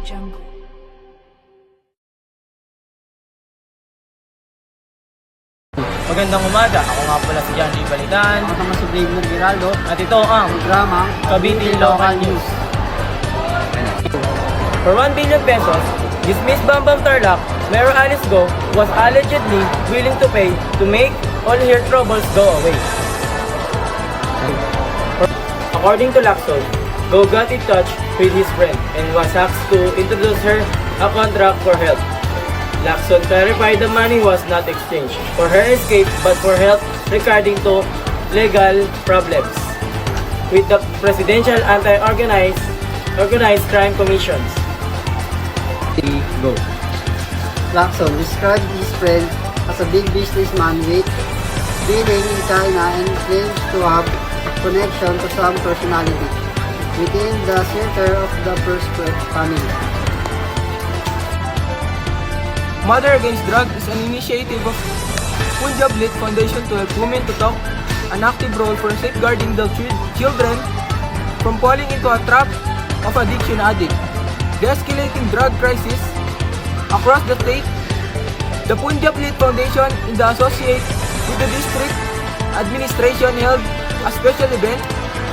Jungle. Magandang umaga, ako nga pala si John J. Balitan. Ako naman si Blamer Giraldo. At ito ang Programa Cavite Local News. For 1 billion pesos, dismissed Bambam Tarlac, Mayor Alice Go was allegedly willing to pay to make all her troubles go away. According to Lacson, Go got in touch with his friend and was asked to introduce her a contract for help. Lacson clarified the money was not exchanged for her escape but for help regarding to legal problems with the Presidential Anti-Organized Crime Commissions. Go. Lacson described his friend as a big businessman with dealing in China and claims to have connection to some personality within the center of the first family. Mother Against Drug is an initiative of Punjab Lit Foundation to help women to talk an active role for safeguarding the children from falling into a trap of addiction addict. The escalating drug crisis across the state, the Punjab Lit Foundation in the associate with the district administration held a special event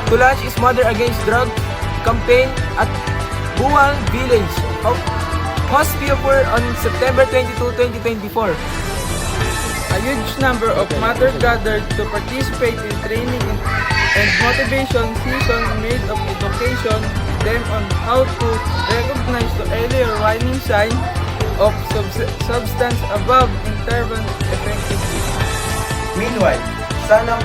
to launch its Mother Against Drug campaign at Buwang Village of Hospiopur on September 22, 2024. A huge number of mothers gathered to participate in training and motivation season made of education them on how to recognize the earlier warning sign of substance abuse intervene effectively. Meanwhile, Sana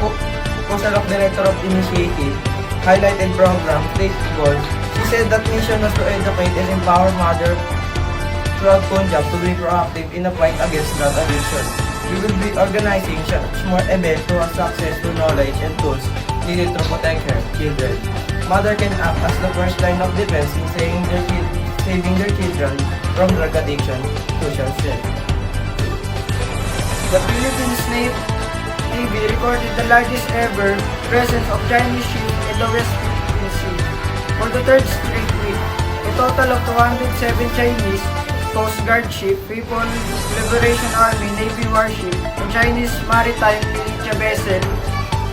Pusalok Director of Initiative highlighted program State Goals. She said that mission was to educate and empower mothers throughout Punjab to be proactive in the fight against drug addiction. We will be organizing such more events to have access to knowledge and tools needed to protect her children. Mother can act as the first line of defense in saving their children from drug addiction, social stress. The Philippines Navy recorded the largest ever presence of Chinese ships in the West Philippine Sea. For the third straight week, a total of 207 Chinese Coast Guard ship, People's Liberation Army Navy warship, and Chinese maritime militia vessel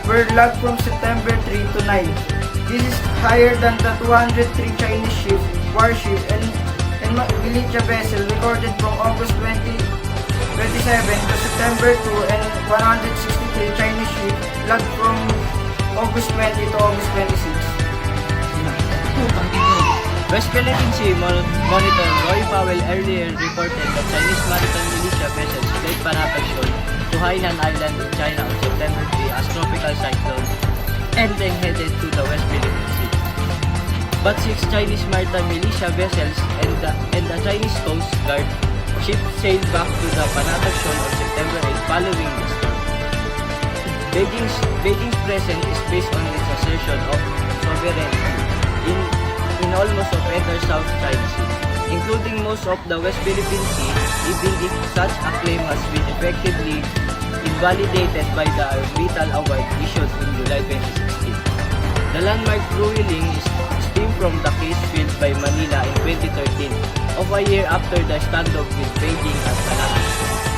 were logged from September 3 to 9. This is higher than the 203 Chinese ships, warship, and militia vessel recorded from August 27 to September 2 and 163 Chinese ships logged from August 20 to August 26. West Philippine Sea Monitor Roy Powell earlier reported that Chinese maritime militia vessels played Panapag Shoal to Hainan Island in China on September 3 as tropical cyclone and then headed to the West Philippine Sea. But 6 Chinese maritime militia vessels and the Chinese Coast Guard ship sailed back to the Panapag Shoal on September 8 following the storm. Beijing's presence is based on its assertion of sovereignty in almost of entire South China Sea, including most of the West Philippine Sea, even if such a claim has been effectively invalidated by the Orbital Award issued in July 2016. The landmark ruling is stemmed from the case filed by Manila in 2013, of a year after the standoff with Beijing at Panapag.